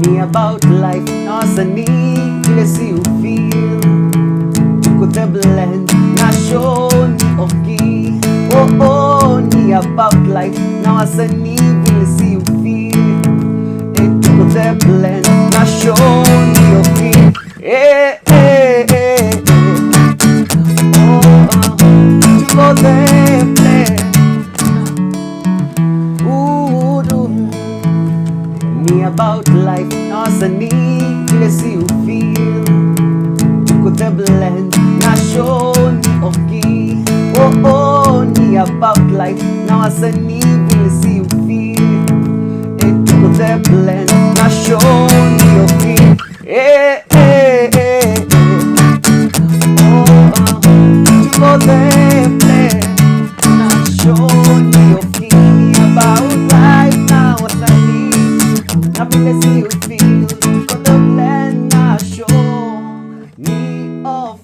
me about life. Now I need to see you feel. Could the blend na show ni okay. Oh, me about life. Now I need to see you feel. Could the blend na show ni okay. Eh. Oh, to the blend. Me about life, now I need to see you feel. Could the blend, na show ni okay. Oh, me about life, now I need to see you feel. Could the blend, na show ni okay. Oh, to the blend, na show ni okay. Me about life, now I need. Happiness you feel, for the blend na show me off.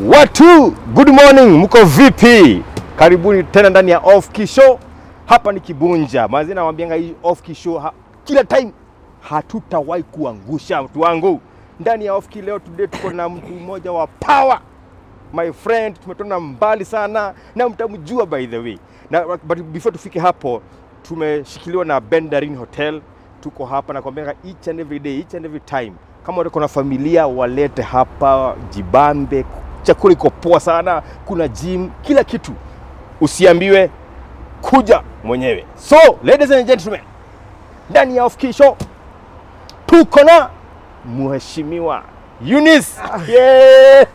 Watu, good morning, mko vipi? Karibuni tena ndani ya Off Key Show. Hapa ni Kibunja. Mazina nawaambianga hii Off Key Show kila time hatutawahi kuangusha mtu wangu. Ndani ya Off Key leo today tuko na mtu mmoja wa power. My friend, tumetona mbali sana na mtamjua by the way. Na but before tufike hapo, tumeshikiliwa na Bendarin Hotel. Tuko hapa na kwambia each and every day, each and every time. Kama uko na familia walete hapa, jibambe, chakula iko poa sana, kuna gym, kila kitu. Usiambiwe, kuja mwenyewe. So, ladies and gentlemen, ndani ya Off Key Show tuko na Mheshimiwa Eunice. Yeah.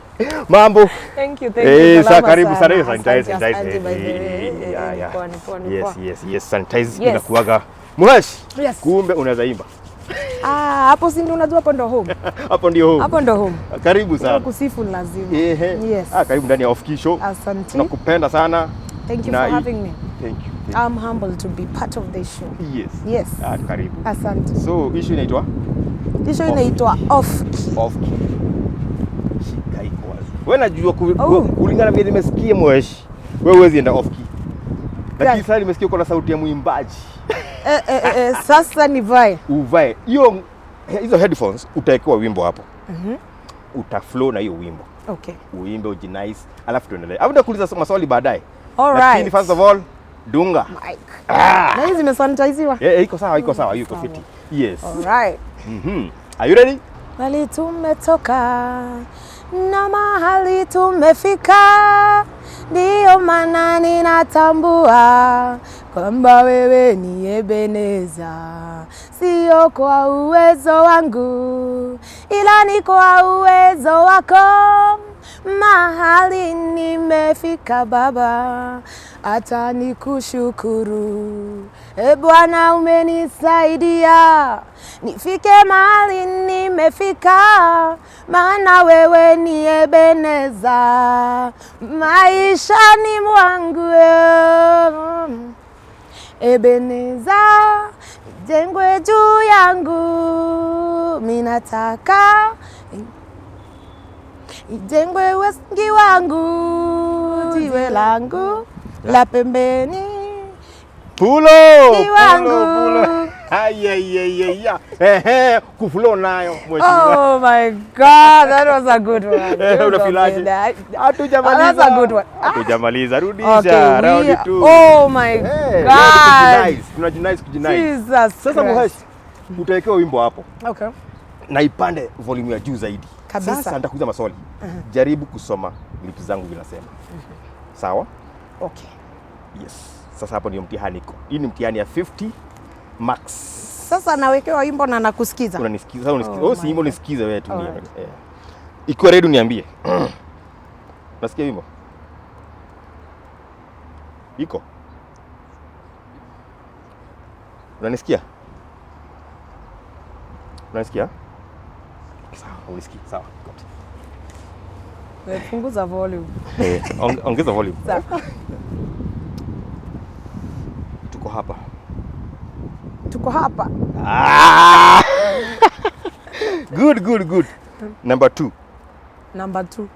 Mambo. Thank you. Karibu sana. Sanitize. Yes, sanitize inakuaga. Mhesh. Yes. Kumbe unaweza imba. Hapo si ndio unajua hapo ndo home. Hapo ndo home. Karibu sana. Kusifu lazima. Yes. Karibu ndani ya Off Key Show. Asante. Tunakupenda sana. Thank you for having me. Thank you. I'm humbled to be part of this show. Yes. Karibu. Asante. So, issue inaitwa? Issue inaitwa Off Key. Off Key. Shika iko wazi. Wewe unajua kulingana vile nimesikia Mweshi. Wewe huwezi enda Off Key. Lakini sasa nimesikia uko na sauti ya muimbaji. Sasa nivae. Uvae. Hizo headphones utawekewa wimbo hapo. Utaflow na hiyo wimbo. Okay. Uimbe ujinice, alafu tuendelee. Hapo nitakuuliza maswali baadaye. Alright. Lakini first of all, dunga. Mike. Na hizi zimesanitiziwa? Iko sawa, yuko fiti. Yes. Alright. Are you ready? Mahali tumetoka na mahali tumefika, ndio maana ninatambua kwamba wewe ni Ebeneza. Sio kwa uwezo wangu, ila ni kwa uwezo wako. Mahali nimefika Baba, hata nikushukuru. Bwana umenisaidia nifike mahali nimefika, maana wewe ni Ebeneza maishani mwangu. Ebeneza jengwe juu yangu, minataka ijengwe wengi wangu, jiwe langu la pembeni pulo. Kufulo nayo mheshimiwa. Oh my God, that was a good one. Hatujamaliza. That's a good one. Hatujamaliza, rudisha round 2. Oh my God. Tunajinice. Jesus. Sasa Mhesh, utawekewa wimbo hapo. Okay. Na ipande volume ya juu zaidi. Kabisa. Sasa nitakuuliza maswali. Jaribu kusoma lips zangu vinasema. Sawa? Okay. Yes. Sasa hapo ndio mtihani iko. Hii ni mtihani ya 50 max. Sasa nawekewa wimbo na nakusikiza. Unanisikiza, si wimbo nisikize wewe tu. Iko ready niambie. Nasikia wimbo? Iko? Unanisikia? Unanisikia? Sawa, unisikia. Sawa. Punguza volume. Ongeza volume. Sawa. Tuko hapa. Tuko hapa. Good. Number 2. Number 2.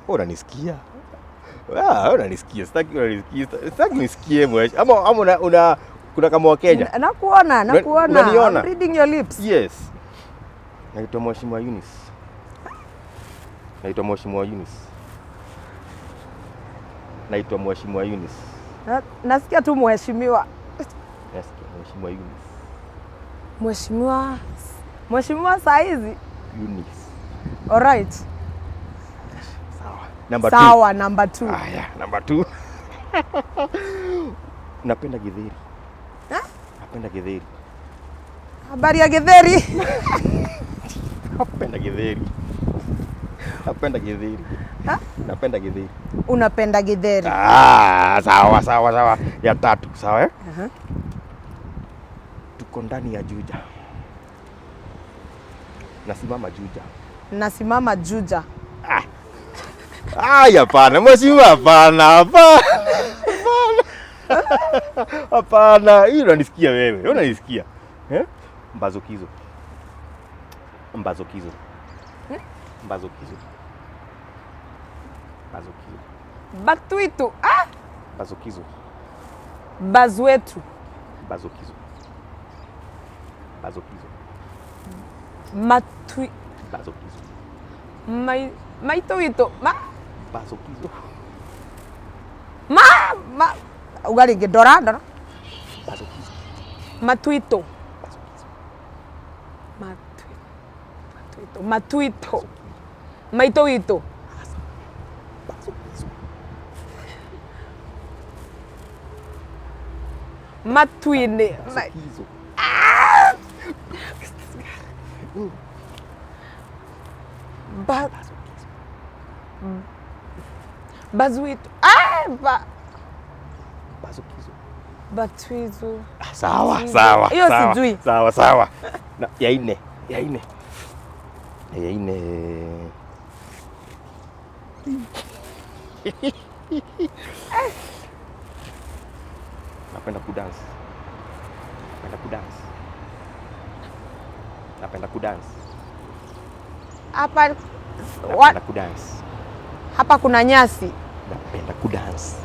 Unanisikia? Unanisikia. Sitaki nisikie mwesh. Ama kuna kama wa Kenya. Nakuona. Unaniona? I'm reading your lips. Yes. Naitwa Mheshimiwa Eunice. Naitwa Mheshimiwa Eunice. Nasikia tu mheshimiwa. Nasikia Mheshimiwa Eunice. Mheshimiwa saa hizi. Eunice. All right. Sawa. Number 2. Sawa, number 2. Aya, number 2. Napenda githeri. Napenda githeri. Habari ya githeri? Napenda githeri. Napenda githeri. Unapenda githeri. Sawa. Ya 3, sawa Tuko ndani ya Juja. Nasimama Juja. Hapana, mheshimiwa, hapana. Hapana, hii unanisikia wewe. Unanisikia? Mbazokizo. Batuitu. Bazokizo. Bazwetu. Bazokizo. Matui. Bazokizo. Maitoito. Bazokizo. Ugali ngedora. Bazokizo. Matuito. Bazokizo. Matuito. Maitoito. Bazokizo. Matuine. Bazokizo. Bazuito. Bazokizo. Batuizo. Sawa. Hiyo sijui. Sawa. Ya 4. Napenda kudance. Hapa kuna nyasi. Napenda kudance.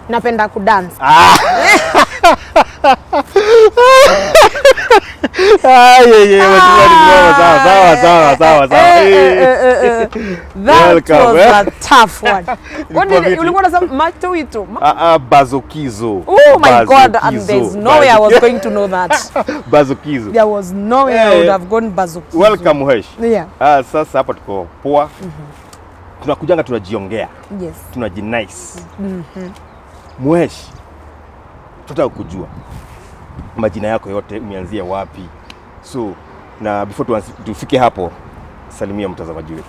Napenda kudance. Sawa. That was a tough one. Ulikuwa unasema matuito. Bazokizo. Oh my God, and there's no way I was going to know that. Bazokizo. There was no way I would have gone bazokizo. Welcome Mhesh. Yeah. Sasa hapa tuko poa. Tunakujanga tunajiongea. Yes. Tunajinice. Mhesh, tutaka kujua majina yako yote, umeanzia wapi? So, na before tufike hapo, salimia mtazamaji wetu.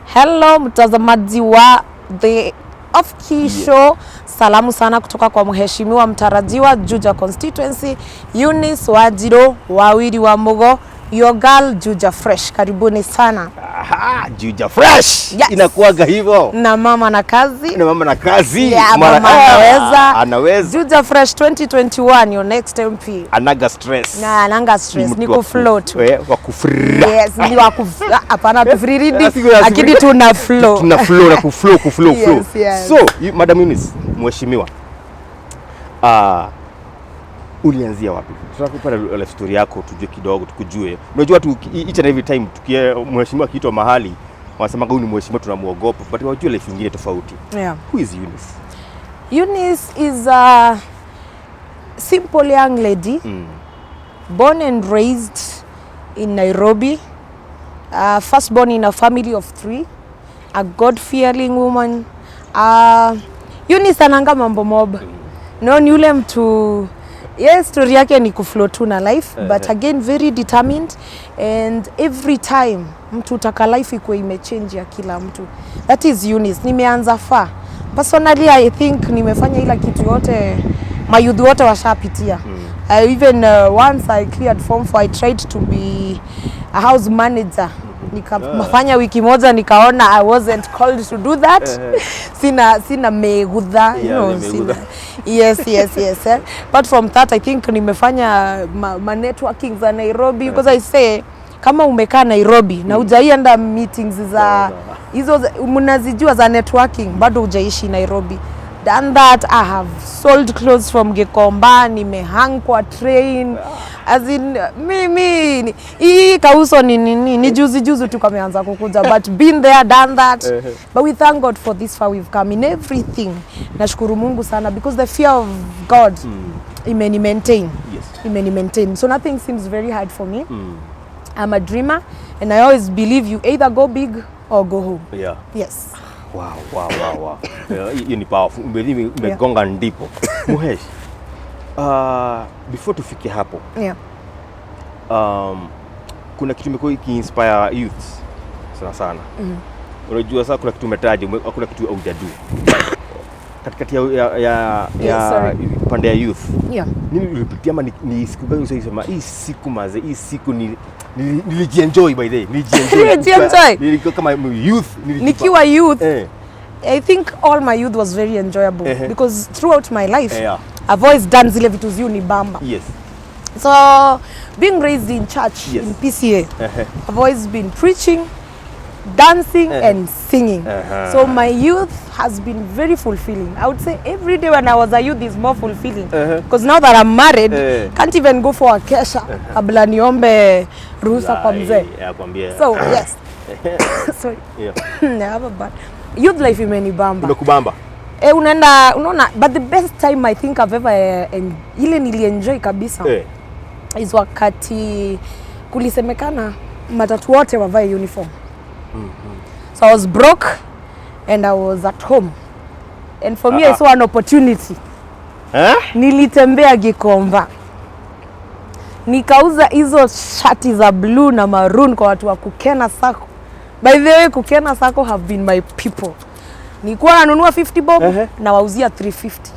Hello mtazamaji wa The Off Key Show. Salamu sana kutoka kwa mheshimiwa mtarajiwa Juja Constituency, Eunice Wanjiru Wawilly Wamugo, your girl Juja Fresh. Karibuni sana. Juja Fresh. Yes. Inakuaga hivyo. Na mama na kazi. Yeah, mama anaweza. Juja Fresh 2021, your next MP. Anaga stress. Anaga stress. Niko float. Wa kufrira. Yes, ni wa hapana tufriridi. Lakini tuna flow. Na kuflow. Yes. So, Madam Eunice, mheshimiwa. Ulianzia wapi? Tunakupata life story yako tujue kidogo tukujue. Unajua tu each and every time mheshimiwa kiitwa mahali wanasema huyu ni mheshimiwa tunamuogopa, but wajue life nyingine tofauti. Yeah. Who is Eunice? Eunice is a simple young lady. Born and raised in Nairobi. First born in a family of 3. A God-fearing woman. Eunice ananga mambo mob. No, ni ule mtu Yes, story yake ni kuflow tu na life, but again very determined, and every time mtu utaka life ikuwe imechange ya kila mtu. That is Eunice. Nimeanza far. Personally I think nimefanya ila kitu yote mayouth wote washapitia. Even once I cleared form 4, I tried to be a house manager. Nikafanya wiki moja nikaona I wasn't called to do that. Sina megudha, you know, sina. Yes. But from that I think nimefanya ma networking za Nairobi, because I say kama umekaa Nairobi na hujaienda meetings za hizo mnazijua za networking, bado hujaishi Nairobi. Done that, I have sold clothes from Gikomba, nimehang kwa train. As in mimi hii kauso ni juzi tu kameanza kukuja, but been there, done that. But we thank God for this far we've come in everything. Nashukuru Mungu sana, because the fear of God imeni maintain. Imeni maintain. So nothing seems very hard for me. I'm a dreamer, and I always believe you either go big or go home. Yeah. Yes. Wow. Hiyo ni powerful. Umegonga ndipo. Muhesh. Before tufike hapo. Yeah. Kuna kitu imekuwa iki-inspire youth sana. Unajua sasa kuna kitu umetaja, kuna kitu haujadu. Katikati ya pande ya youth. Yeah. Nini ulipitia ama ni siku gani unasema hii siku maze, hii siku nilijienjoy by the way. Nilijienjoy. Nilikuwa kama youth, nikiwa youth. I think all my youth was very enjoyable because throughout my life I've always done zile vitu ziu ni bamba. Yes. So being raised in church, in PCA, I've always been preaching, dancing and singing. So my youth has been very fulfilling. I would say every day when I was a youth is more fulfilling, because now that I'm married, can't even go for a kesha kabla niombe ruhusa kwa mzee. So yes. Sorry. I have a bad youth life imenibamba. Unakubamba? Unaona, but the best time I think I've ever ile nilienjoy kabisa is wakati kulisemekana matatu wote wavae uniform. So I was broke and I was at home, and for me I saw an opportunity. Nilitembea Gikomba, nikauza hizo shati za blue na maroon kwa watu wa Kukena Sacco. By the way, Kukena Sacco have been my people. Nilikuwa nanunua 50 bob na wauzia 350.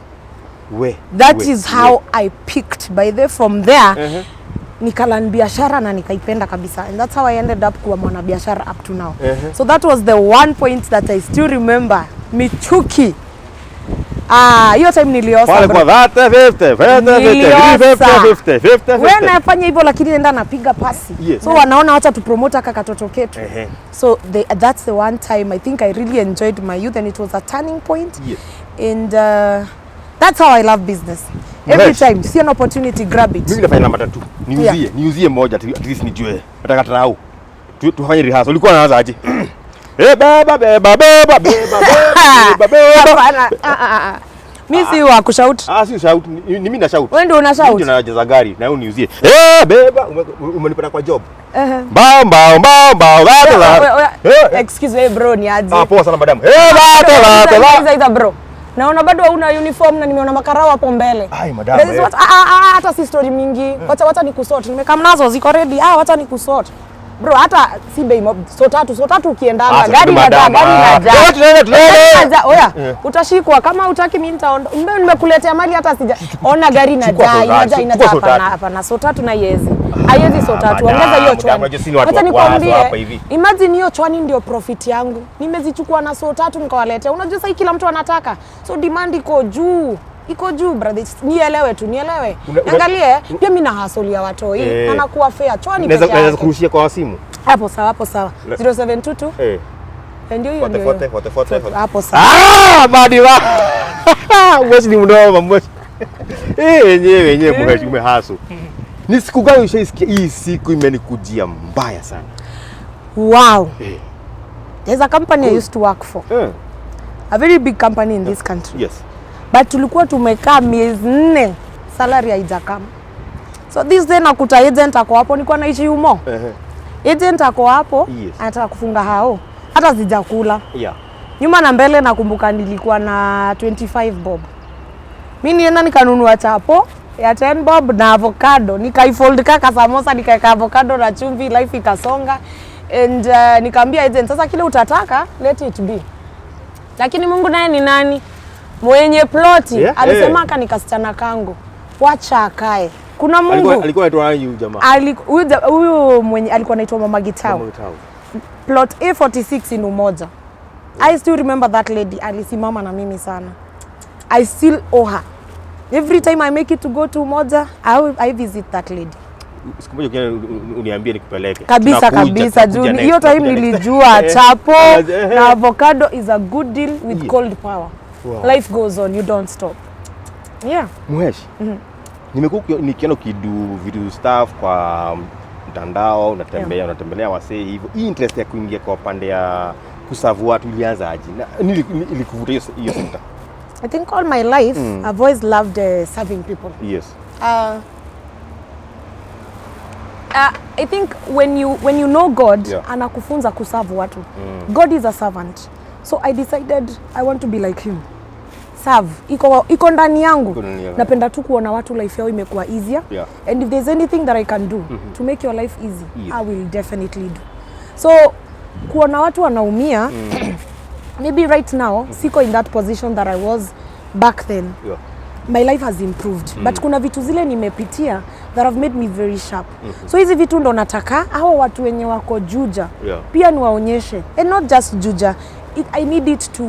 That is how I picked. By the way, from there nikalan biashara na nikaipenda kabisa, and that's how I ended up kuwa mwana biashara up to now. So that was the one point that I still remember. Michuki. Hiyo time niliosa. Pale kwa 50. Wewe nafanya hivyo lakini nenda napiga pasi. So wanaona acha tu promote aka katoto ketu. So that's the one time I think I really enjoyed my youth, and it was a turning point. And that's how I love business. Every time see an opportunity, grab it. Mimi nafanya matatu. Niuzie moja at least nijue. Nataka tarau. Tufanye rehearsal. Ulikuwa unaanza aje? Beba. Mimi si wa kushout. Si shout. Ni mimi na shout. Wewe ndio una shout. Ndio najaza gari na wewe niuzie. Beba, umenipata kwa job. Mbao. Excuse me bro, ni aje? Poa sana madam. Bata. Bro. Naona bado hauna uniform na nimeona makarao hapo mbele. Ai madam. Hata si story mingi. Wacha nikusort. Nimekamnazo ziko ready. Wacha nikusort. Bro, hata si bei mob. So tatu ukiendanga gari na tunaenda. Oya, utashikwa kama utaki mimi nitaondoka. Nimekuletea mali hata sija. Ona gari na inaja hapa na so tatu na yezi. Haiwezi so tatu. Ongeza hiyo chwani. Hata nikwambie. Imagine hiyo chwani ndio profit yangu. Nimezichukua na so tatu nikawaletea. Unajua sasa kila mtu anataka. So demand iko juu. Iko juu brother. Nielewe. Angalie, pia mimi na hustle ya watoi. Anakuwa fair. Chwani peke yake. Naweza kurushia kwa simu. Hapo sawa. 0722. Ndio hiyo. Fote. Hapo sawa. Badiwa. Wewe ni mdomo mmoja. Wenyewe umehasu. Ni siku gani ushaisikia hii siku imenikujia mbaya sana? Wow. There's a company I used to work for. A very big company in this country. Yes. But tulikuwa tumekaa miezi 4 salary haijakama. So this day nakuta agent ako hapo, nilikuwa naishi humo. Agent ako hapo, anataka kufunga hao. Hata sijakula. Nyuma na mbele nakumbuka nilikuwa na 25 bob. Mimi nienda nikanunua chapo ya 10 bob na avocado. Nikaifold kaka samosa, nikaeka avocado na chumvi, life ikasonga. And nikamwambia agent, sasa kile utataka let it be. Lakini Mungu naye ni nani? Mwenye ploti alisema aka nikasichana kangu. Wacha akae. Kuna Mungu. Alikuwa anaitwa nani jamaa? Huyu mwenye alikuwa anaitwa Mama Gitao. Plot A46 in Umoja. I still remember that lady. Alisimama na mimi sana. I still owe her. Every time I make it to go to Umoja, I visit that lady. Siku moja uniambie nikupeleke. Kabisa Juni. Hiyo time nilijua chapo na avocado is a good deal with cold power. Wow. Life goes on, you don't stop. Yeah. Mheshi. Nimekuwa nikiona kidu video stuff kwa mtandao, unatembelea wasee hivyo. Hii interest ya kuingia kwa pande ya kuserve watu ilianza aje? Ilikuvuta hiyo sekta? I think all my life I've always loved serving people. Yes. I think when you know God, anakufunza kuserve watu. God is a servant. So I decided I want to be like him. Serve. Iko ndani yangu. Napenda tu kuona watu life yao imekuwa easier. And if there's anything that I can do to make your life easy, I will definitely do. So kuona watu wanaumia, maybe right now siko in that position that I was back then. My life has improved. But kuna vitu zile nimepitia that have made me very sharp. So hizi vitu ndo nataka hao watu wenye wako Juja pia niwaonyeshe. And not just Juja. I need it to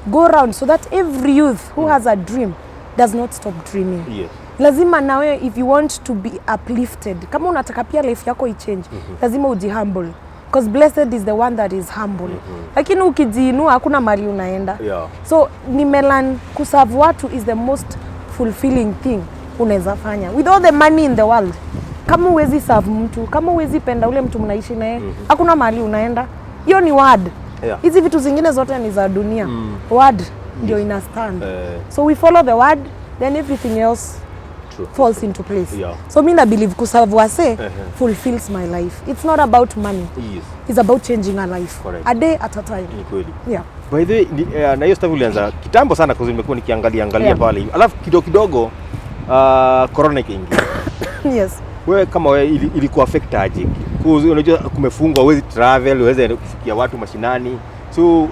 go around so that every youth who has a dream does not stop dreaming. Lazima nawe, if you want to be uplifted, kama unataka pia life yako i-change, lazima ujihumble. Because blessed is the one that is humble. Lakini ukijiinua hakuna mali unaenda. So nimelan kuserve watu is the most fulfilling thing unaweza fanya. With all the money in the world, kama uwezi serve mtu, kama uwezi penda ule mtu mnaishi naye, hakuna mali unaenda. Hiyo ni word. Hizi vitu zingine zote ni za dunia. Word ndio ina stand. So we follow the word, then everything else falls into place. So me I believe kuserve wase fulfills my life. It's not about money. It's about changing a life. A day at a time. By the way, na hiyo stuff ulianza kitambo sana kwa nimekuwa nikiangalia pale. Alafu kidogo corona ikaingia. Yes. Wewe kama wewe ilikuwa affect aje? Unajua kumefungwa, huwezi travel, huwezi kufikia watu mashinani. So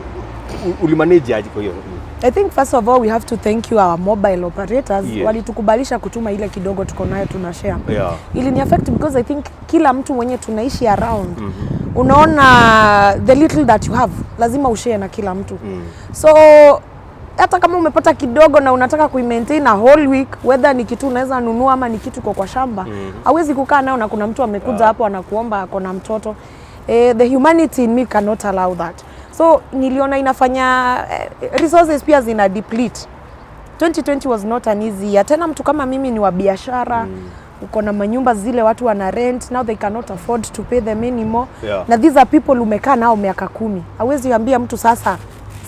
ulimanage aje kwa hiyo? I think first of all we have to thank you our mobile operators. Walitukubalisha kutuma ile kidogo tuko nayo tunashare. Ili ni affect because I think kila mtu mwenye tunaishi around. Unaona the little that you have lazima ushare na kila mtu. So hata kama umepata kidogo na unataka kuimaintain a whole week, whether ni kitu unaweza nunua ama ni kitu kwa shamba, hawezi kukaa nao na kuna mtu amekuja hapo anakuomba ako na mtoto. The humanity in me cannot allow that. So niliona inafanya resources pia zina deplete. 2020 was not an easy year. Tena mtu kama mimi ni wa biashara, uko na manyumba zile watu wana rent, now they cannot afford to pay them anymore. Na these are people umekaa nao miaka 10. Hawezi ambia mtu sasa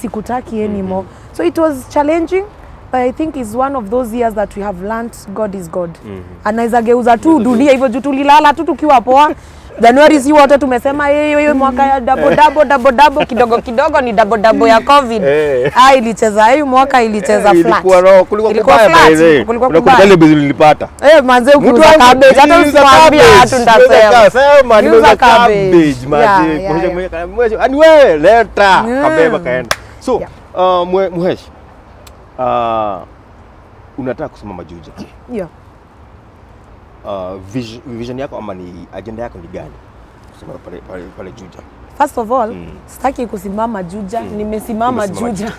sikutaki anymore. So it was challenging, but I think it's one of those years that we have learned God is God. Anaweza geuza tu dunia hivyo juu tulilala tu tukiwa poa. Januari si wote tumesema yeye mwaka ya double kidogo ni double ya COVID. Ilicheza hiyo mwaka ilicheza flat. Kulikuwa flat. Kulikuwa ile bizi nilipata. Manze ukiuza cabbage hata usiwaambia watu ndasema. Sema niuza cabbage maji. Ani wewe leta kabeba kaenda. So Muheshi, unataka kusimama Juja? Vision yako ama ni agenda yako ni gani kusimama pale Juja? First of all, sitaki kusimama Juja, nimesimama Juja.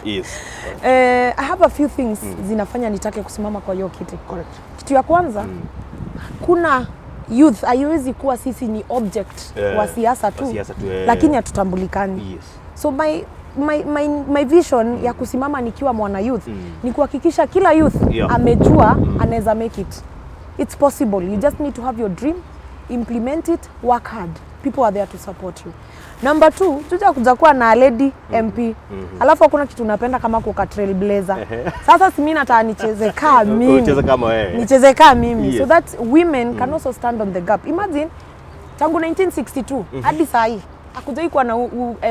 I have a few things zinafanya nitake kusimama kwa hiyo kiti. Kitu ya kwanza, kuna youth haiwezi kuwa sisi ni object wa siasa tu, lakini hatutambulikani. So my vision ya kusimama nikiwa mwana youth ni kuhakikisha kila youth amejua anaweza make it. It's possible. You just need to have your dream, implement it, work hard. People are there to support you. Number 2, Juja kuja kuwa na lady MP. Alafu hakuna kitu napenda kama kuka trailblazer. Sasa si mimi nataka nicheze kama mimi. Nicheze kama mimi. So that women can also stand on the gap. Imagine tangu 1962 hadi saa hii hakujai kuwa na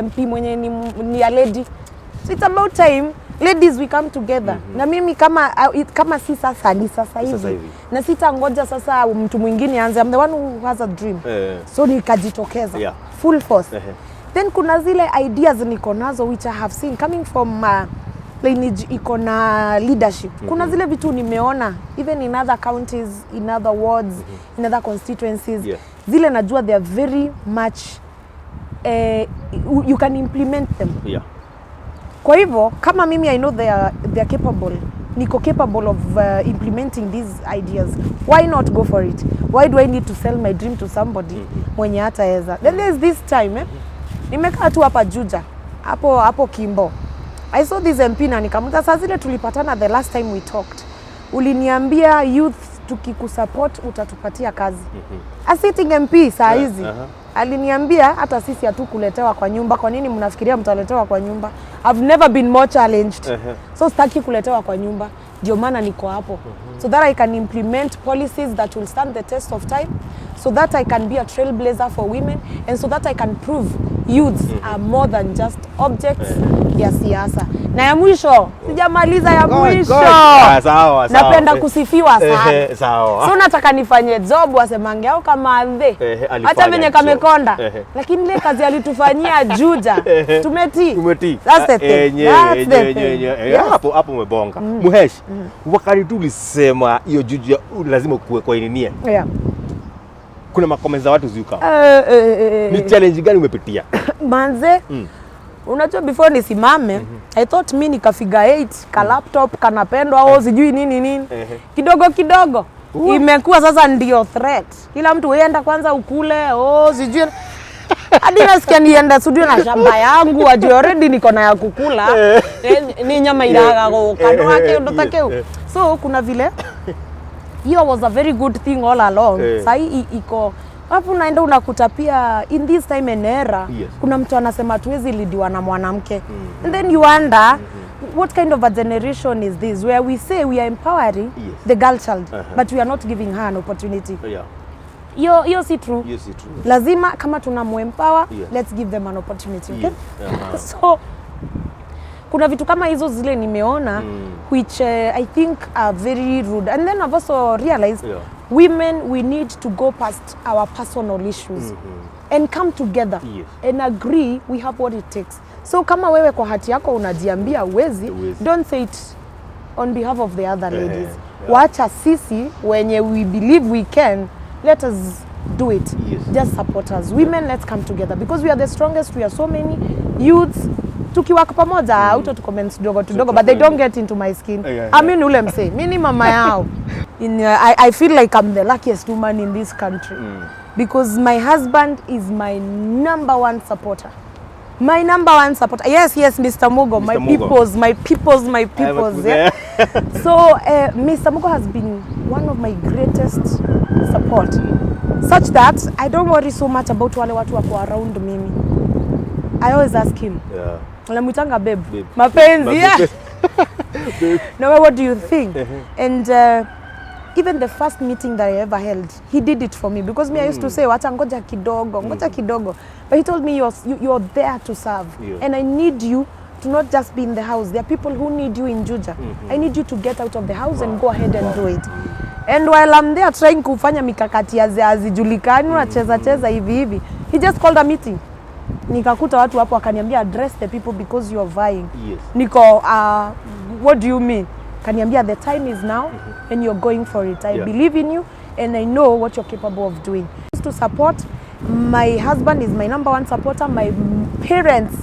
MP mwenye ni a lady. So it's about time Ladies we come together. Na mimi kama si sasa ni sasa hivi. Na sitangoja sasa mtu mwingine aanze. I'm the one who has a dream. So nikajitokeza full force. Then kuna zile ideas niko nazo which I have seen coming from lineage iko na leadership. Kuna zile vitu nimeona even in other counties, in other wards, in other constituencies. Zile najua they are very much you can implement them. Kwa hivyo kama mimi I know they are capable. Niko capable of implementing these ideas. Why not go for it? Why do I need to sell my dream to somebody mwenye hataweza? Then there's this time nimekaa tu hapa Juja. Hapo Kimbo. I saw this MP na nikamuta saa zile tulipatana the last time we talked. Uliniambia youth tukikusupport utatupatia kazi. A sitting MP saa hizi. Aliniambia hata sisi hatukuletewa kwa nyumba. Kwa nini mnafikiria mtaletewa kwa nyumba? I've never been more challenged. So sitaki kuletewa kwa nyumba. Ndio maana niko hapo. So that I can implement policies that will stand the test of time. So that I can be a trailblazer for women. And so that I can prove youths are more than just objects ya siasa. Na ya mwisho, sijamaliza ya mwisho. Sawa. Napenda kusifiwa sana. So nataka nifanye job wasemange au kama ande. Hata venye kamekonda. Lakini ile kazi alitufanyia Juja. Tumeti. That's the thing. Hapo umebonga. Muheshi, wakati tulisema hiyo Juja lazima kwa ininie. Kuna makomenti za watu ziuka. Ni challenge gani umepitia? Manze, unajua before nisimame, I thought mimi nikafiga 8, ka laptop, kanapendwa au sijui nini. Kidogo. Imekuwa sasa ndio threat. Kila mtu uenda kwanza ukule, sijui. Hadi nasikia nienda studio na shamba yangu, wajue already niko na ya kukula. Ni nyama ilaga kano wake ndo takeo. So kuna vile hiyo was a very good thing all along. Sai iko hapo naenda unakuta pia in this time and era kuna mtu anasema tuwezi lidiwa na mwanamke. And then you wonder what kind of a generation is this where we say we are empowering the girl child but we are not giving her an opportunity. Hiyo si true. Lazima kama tunamuempower, let's give them an opportunity, okay? So kuna vitu kama hizo zile nimeona which I think are very rude. And then I've also realized women, we need to go past our personal issues and come together and agree we have what it takes. So kama wewe kwa hati yako unajiambia uwezi, don't say it on behalf of the other ladies. Wacha sisi wenye we believe we can, let us do it. Just support us. Women, let's come together because we are the strongest. We are so many youths. Tukiwaka pamoja auto to comments dogo but they don't get into my skin. I mean ule mse mimi mama yao. I feel like I'm the luckiest woman in this country because my husband is my number one supporter. My number one supporter. Yes, Mr. Mugo, my peoples. Yeah. So Mr. Mugo has been one of my greatest support, such that I don't worry so much about wale watu wako around mimi. I always ask him. Unamuitanga babe. Mapenzi. Now what do you think? And even the first meeting that I ever held, he did it for me because me I used to say wacha ngoja kidogo. But he told me you're there to serve. And I need you to not just be in the house. There are people who need you in Juja. I need you to get out of the house and go ahead and do it. And while I'm there trying kufanya mikakati hazijulikani unacheza hivi, he just called a meeting. Nikakuta watu hapo akaniambia address the people because you are vying. Niko what do you mean? Kaniambia the time is now and you're going for it. I believe in you and I know what you're capable of doing. To support, my husband is my number one supporter. My parents,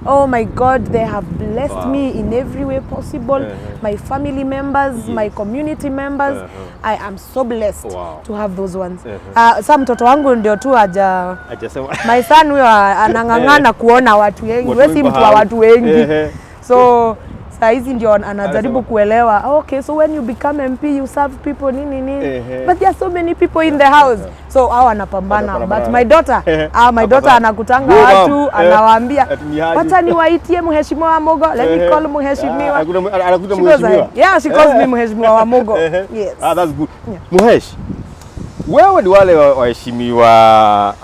oh my God, they have blessed me in every way possible. My family members, my community members, I am so blessed to have those ones. Some mtoto wangu ndio tu my son huyo anang'ang'ana kuona watu wengi. Wewe si mtu wa watu wengi. So saizi ndio anajaribu kuelewa. Okay, so when you become MP you serve people nini. But there are so many people in the house. So hao anapambana. But my daughter anakutanga watu anawaambia wacha niwaitie mheshimiwa Wamugo. Let me call mheshimiwa. Anakuta mheshimiwa. Yeah, she calls me mheshimiwa Wamugo. Yes. That's good. Muhesh, wewe ni wale waheshimiwa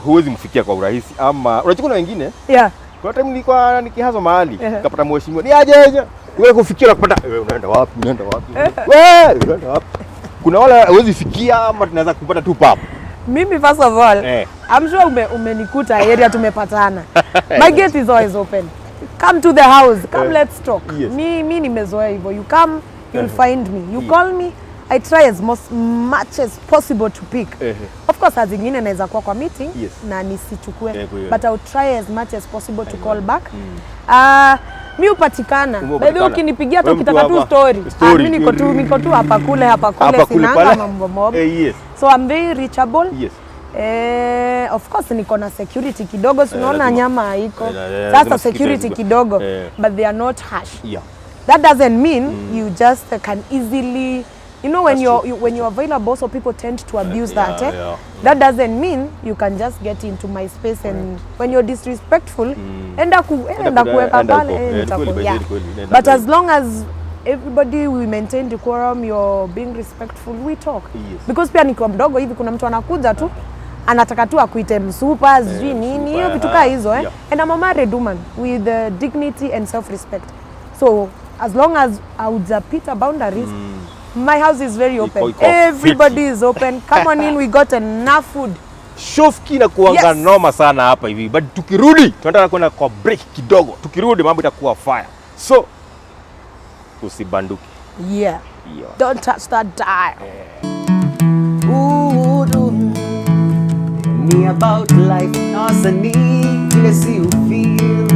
huwezi mfikia kwa urahisi ama unachukua na wengine? Yeah. Kwa time nilikuwa nikihazo mahali nikapata mheshimiwa. Ni aje? Wewe kufikia na kupata unaenda wapi? Unaenda wapi? Wewe unaenda wapi? Kuna wale huwezi fikia ama tunaweza kupata tu papo. Mimi first of all, I'm sure umenikuta area tumepatana. My gate is always open. Come to the house, come let's talk. Yes. Mi nimezoea hivyo. You come, you'll find me. You call me, I try as much as possible to pick. Of course, saa zingine naweza kuwa kwa meeting na nisichukue, but I'll try as much as possible to call back. Mi upatikana. Baby ukinipigia tu kitaka tu story. Mimi niko tu hapa kule sinanga mambo mob. So I'm very reachable. Of course niko na security kidogo, unaona nyama haiko. Sasa security kidogo, but they are not harsh. That doesn't mean you just can easily, you know, when you're available, so people tend to abuse that. That doesn't mean you can just get into my space, and when you're disrespectful, enda kuweka pale. But as long as everybody we maintain decorum, you're being respectful, we talk. Because pia nikiwa mdogo hivi kuna mtu anakuja tu anataka tu akuite msupa sijui nini, hiyo vitu kaa hizo and I'm a married woman with dignity and self-respect. So as long as haujapita boundaries, my house is very open. Everybody is open. Come on in, we got enough food. Shofki na kuanga noma sana hapa hivi. But tukirudi, tunataka kwenda kwa break kidogo. Tukirudi mambo itakuwa fire. So usibanduki. Don't touch that dial. Me about life, nasani vile si ufeel.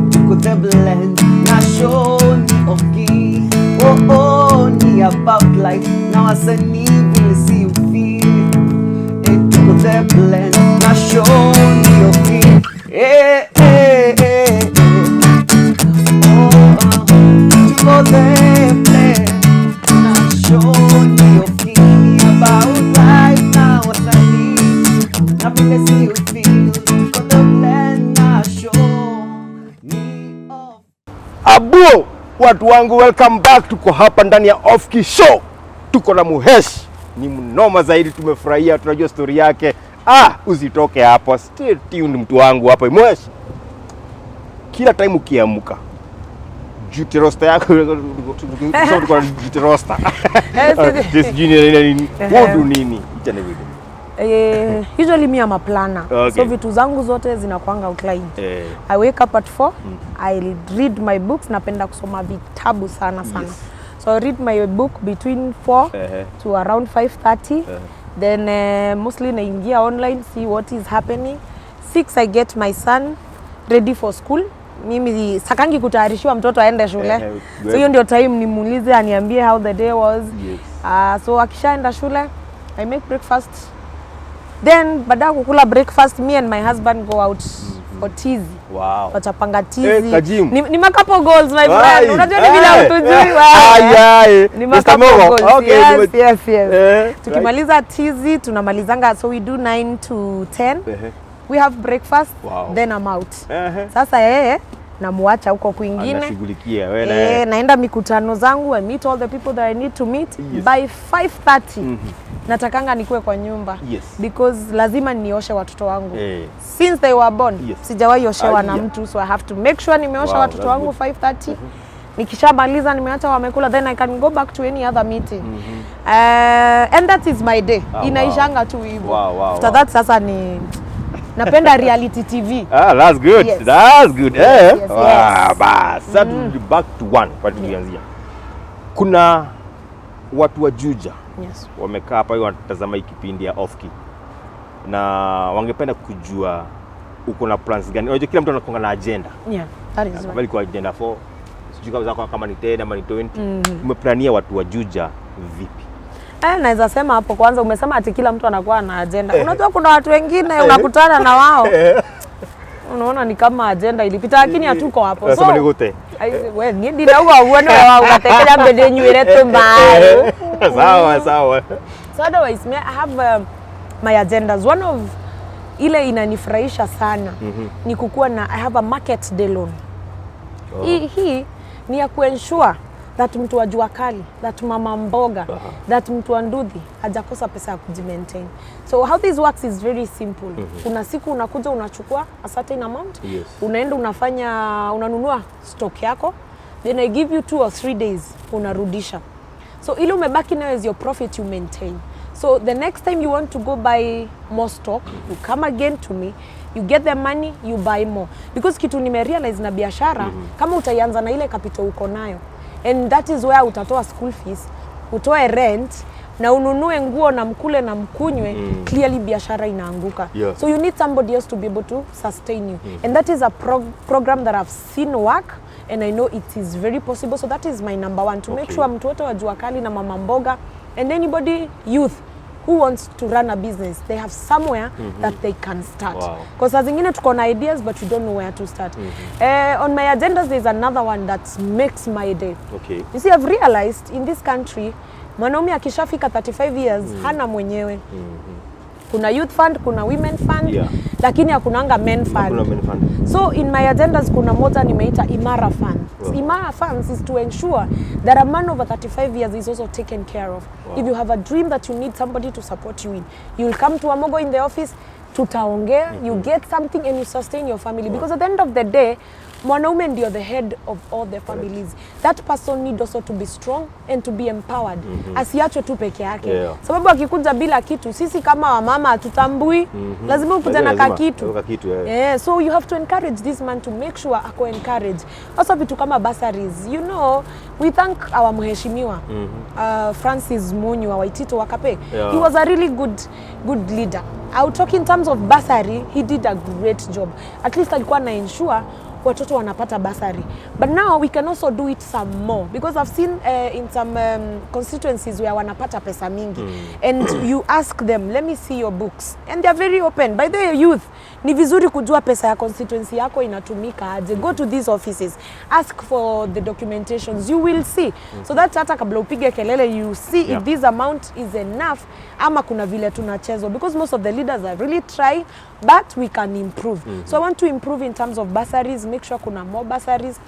Tuko the blend, na show ni oki. Oh, ni about life, nasani vile si ufeel. Tuko the blend, na show ni oki. Tuko the blend, na show ni oki. About life, nasani vile si ufeel. Tuko the blend, na show ni off. Abuo, watu wangu, welcome back. Tuko hapa ndani ya Off Show. Tuko na Muhesh. Ni mnoma zaidi, tumefurahia, tunajua story yake. Usitoke hapa. Stay tuned mtu wangu hapa. Muhesh, kila time ukiamka, duty roster yako tuko na duty roster. This junior nini? What nini? Each and everything. Usually me I'm a planner. So vitu zangu zote zinakuanga outline. I wake up at 4, I read my books, napenda kusoma vitabu sana. So I read my book between 4 to around 5:30. Then mostly naingia online, see what is happening. 6 I get my son ready for school. Mimi sakangi kutayarishiwa mtoto aende shule. So hiyo ndio time nimuulize aniambie how the day was. So akishaenda shule, I make breakfast. Then baada kukula breakfast, me and my husband go out for tizi. Wow. Watapanga tizi. Ni couple goals, my friend. Unajua ni bila utujui wewe. Ni couple goals. Yes. Tukimaliza tizi tunamalizanga, so we do 9 to 10. We have breakfast, then I'm out. Sasa yeye namuacha huko kwingine. Anashughulikia wewe naenda mikutano zangu, I meet all the people that I need to meet. By 5:30 natakanga nikuwe kwa nyumba. Because lazima nioshe watoto wangu. Since they were born, sijawahi oshewa na mtu, so I have to make sure nimeosha watoto wangu 5:30. Nikishamaliza nimeacha wamekula, then I can go back to any other meeting. And that is my day. Inaishanga tu hivyo. After that sasa ni napenda reality TV. That's good. That's good. Sasa back to one kwa tulianzia. Kuna watu wa Juja wamekaa hapa wanatazama kipindi ya Off-Key, na wangependa kujua uko na plans gani. Unajua kila mtu anakuwa na agenda. That is right. Kwa agenda 4 sijui kama ni 10 ama ni 20. Umeplania watu wa Juja vipi? Naweza sema hapo kwanza umesema ati kila mtu anakuwa na agenda. Unajua kuna watu wengine unakutana na wao. Unaona ni kama agenda ilipita, lakini hatuko hapo. So wewe ni ndio uone wao unatekea mbele nywele tu mbaya. Sawa. So otherwise I have my agendas. One of ile inanifurahisha sana ni kukuwa na I have a market day loan. Hii ni ya kuensure that mtu wa jua kali, that mama mboga, that mtu wa ndudhi hajakosa pesa ya kujimaintain. So how this works is very simple. Kuna siku unakuja unachukua a certain amount, unaenda unanunua stock yako, then I give you 2 or 3 days unarudisha. So ile umebaki nayo is your profit you maintain. So the next time you want to go buy more stock, you come again to me, you get the money, you buy more. Because kitu nimerealize na biashara, kama utaianza na ile capital uko nayo, and that is where utatoa school fees, utoe rent, na ununue nguo na mkule na mkunywe, clearly biashara inaanguka. Yeah. So you need somebody else to be able to sustain you. And that is a program that I've seen work, and I know it is very possible. So that is my number one, to make sure mtu wote wa Jua Kali na mama mboga and anybody youth who wants to run a business, they have somewhere that they can start. Because as zingine tuko na ideas but we don't know where to start. On my agendas there's another one that makes my day. You see, I've realized in this country, mwanaume akishafika 35 years hana mwenyewe. Kuna youth fund, kuna women fund, lakini hakunanga men fund. So in my agendas kuna moja nimeita Imara Fund. Imara Funds is to ensure that a man over 35 years is also taken care of. If you have a dream that you need somebody to support you in, you will come to Wamugo in the office, tutaongea, you get something and you sustain your family. Because at the end of the day, mwanaume ndio the head of all the families. That person need also to be strong and to be empowered. Asiachwe tu peke yake. Sababu akikuja bila kitu, sisi kama wamama hatutambui, lazima ukuja na kakitu. So you have to encourage this man to make sure ako encourage. Also vitu kama bursaries. You know, we thank our mheshimiwa, Francis Munyu wa Waitito Wakape. He was a really good leader. I would talk in terms of bursary, he did a great job. At least alikuwa na ensure watoto wanapata bursary. But now we can also do it some more, because I've seen in some constituencies where wanapata pesa mingi, and you ask them, let me see your books, and they're very open. By the way, youth, ni vizuri kujua pesa ya constituency yako inatumika aje. Go to these offices, ask for the documentations, you will see. So that's hata kabla upige kelele, you see if this amount is enough ama kuna vile tunachezo, because most of the leaders are really trying, but we can improve. So I want to improve in terms of bursaries, make sure kuna more bursaries.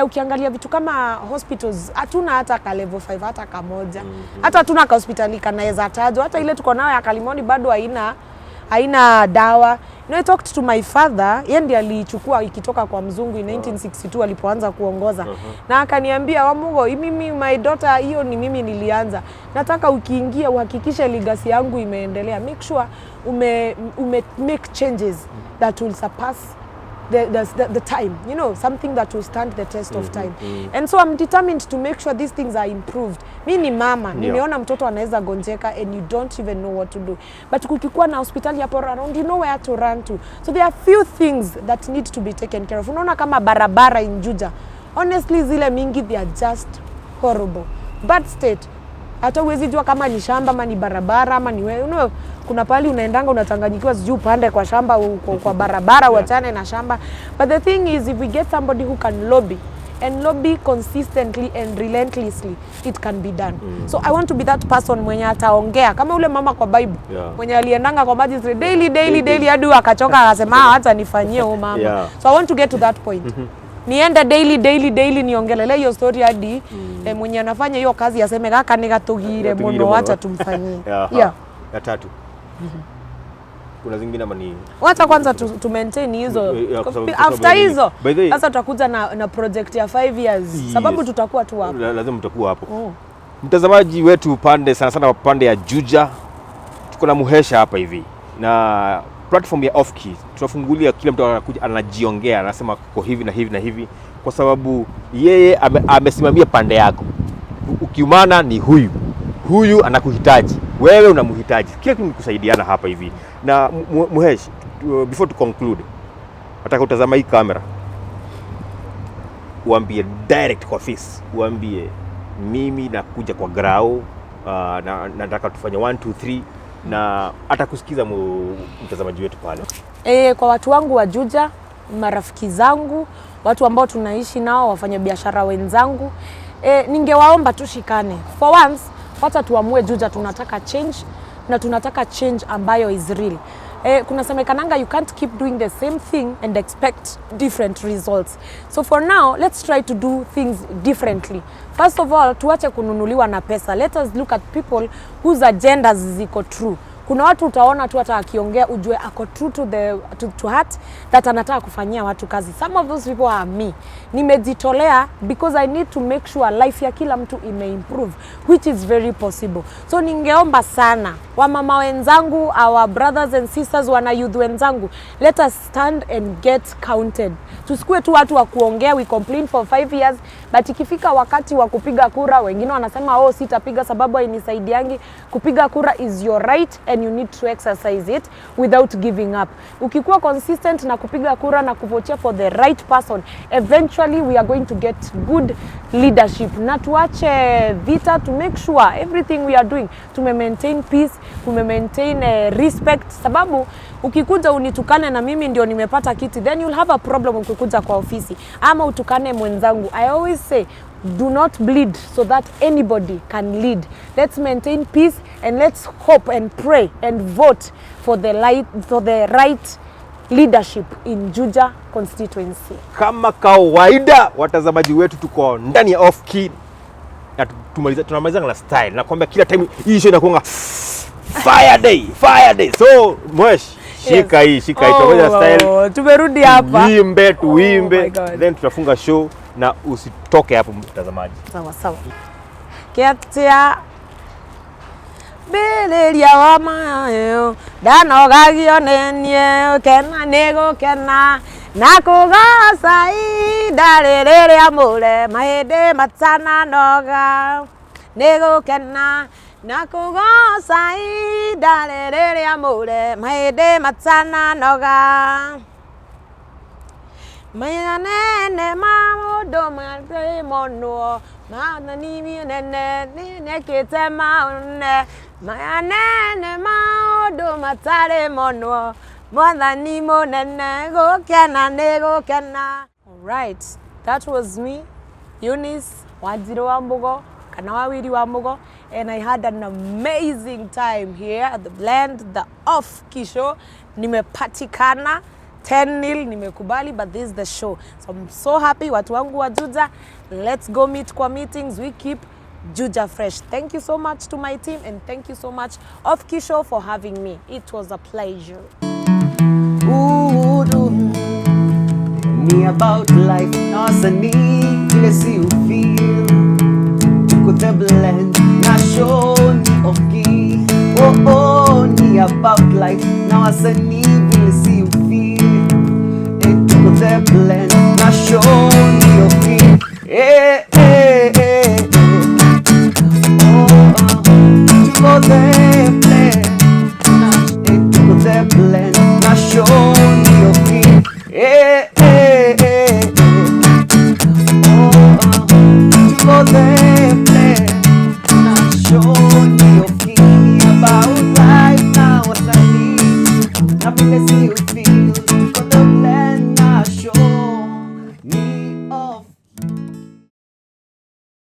Ukiangalia vitu kama hospitals, hatuna hata ka level 5 hata kamoja. Hata hatuna ka hospitali kanaweza tajwa. Hata ile tuko nayo ya Kalimoni bado haina dawa. You know, I talked to my father, yeye ndiye alichukua ikitoka kwa mzungu in 1962 alipoanza kuongoza. Na akaniambia, Wamugo, mimi my daughter, hiyo ni mimi nilianza. Nataka ukiingia uhakikishe legacy yangu imeendelea. Make sure make changes that will surpass the time, you know, something that will stand the test of time. And so I'm determined to make sure these things are improved. Mimi ni mama, nimeona mtoto anaweza gonjeka and you don't even know what to do. But kukikuwa na hospitali hapo around, you know where to run to. So there are few things that need to be taken care of. Unaona kama barabara in Juja, honestly zile mingi they are just horrible. Bad state. Hata uwezi jua kama ni shamba ama ni barabara ama ni wewe. You know, kuna pali unaendanga unachanganyikiwa sijui upande kwa shamba kwa barabara uachane na shamba. But the thing is, if we get somebody who can lobby consistently and relentlessly, it can be done. So I want to be that person mwenye ataongea kama ule mama kwa Bible, mwenye aliendanga kwa magistrate daily hadi akachoka akasema hata nifanyie huyo mama. So I want to get to that point. Nienda daily niongelele hiyo story hadi mwenye anafanya hiyo kazi aseme kaka nigatugire muno, acha tumfanyie. Ya tatu. Kuna zingine ama ni wacha kwanza to maintain hizo. After hizo sasa tutakuja na project ya 5 years. Sababu tutakuwa tu hapo. Lazima mtakuwa hapo. Mtazamaji wetu sana pande ya Juja, tuko na muhesha hapa hivi. Na platform ya Off-Key tunafungulia kila mtu anakuja anajiongea, anasema kwa hivi na hivi na hivi, kwa sababu yeye amesimamia pande yako. Ukiumana ni huyu anakuhitaji, wewe unamhitaji, kila kitu ni kusaidiana hapa hivi. Na Muhesh, before to conclude, nataka utazama hii kamera, uambie direct kwa face, uambie mimi nakuja kwa grao, na nataka tufanye 1 2 3, na atakusikiza mtazamaji wetu pale. Kwa watu wangu wa Juja, marafiki zangu, watu ambao tunaishi nao, wafanya biashara wenzangu, ningewaomba tushikane. For once, wacha tuamue Juja tunataka change, na tunataka change ambayo is real. Kuna semekananga you can't keep doing the same thing and expect different results. So for now, let's try to do things differently. First of all, tuache kununuliwa na pesa. Let us look at people whose agendas ziko true, Kuna watu utaona tu hata akiongea ujue ako true to heart that anataka kufanyia watu kazi. Some of those people are me. Nimejitolea because I need to make sure life ya kila mtu improve, which is very possible. So ningeomba sana wamama wenzangu, our brothers and sisters, wana youth wenzangu, let us stand and get counted. Tusikue tu watu wa kuongea, we complain for 5 years, but ikifika wakati wa kupiga kura, wengine wanasema oh sitapiga sababu hainisaidiangi. Kupiga kura is your right and you need to exercise it without giving up. Ukikuwa consistent na kupiga kura na kuvotea for the right person, eventually we are going to get good leadership. Na tuache vita, to make sure everything we are doing to maintain peace, to maintain respect. Sababu ukikuja unitukane na mimi ndio nimepata kiti, then you'll have a problem ukikuja kwa ofisi. Ama utukane mwenzangu. I always say do not bleed so that anybody can lead. Let's maintain peace and let's hope and pray and vote for the right leadership in Juja Constituency. Kama kawaida watazamaji wetu, tuko ndani ya off key na tunamaliza na style. Nakwambia kila time hii show inakuanga fire day. So Mwesh, shika hii tunamaliza style. Tumerudi hapa. Tuimbe, then tutafunga show na usitoke hapo mtazamaji. Sawa. Ketia Beleria wa mayo danogagio nenye kena nego kena nakugasa idarere amule mahede matana noga nego kena nakugasa idarere amule mahede matana noga Mayanene mamodo matre mono mana nimi nene kete maune mayanene maodo matare mono mana nimo nene go kena. All right, that was me, Eunice Wanjiru Wamugo, Wawilly Wamugo, and I had an amazing time here at the Blend, the off-key show. Nimepatikana 10-0 nimekubali, but this is the show. So I'm so happy watu wangu wa Juja. Let's go meet kwa meetings. We keep Juja fresh. Thank you so much to my team, and thank you so much Off-key Show for having me. It was a pleasure. Me about life, nasani vile si ufeel. Tuko the Blend, na show ni off-key. Oh, ni about life, nasani vile si ufeel. The Blend, na show ni off-key. To the Blend, to the Blend, na show ni off-key. To the Blend, na show ni off-key. About life now, what's I need? Na vile si ufeel.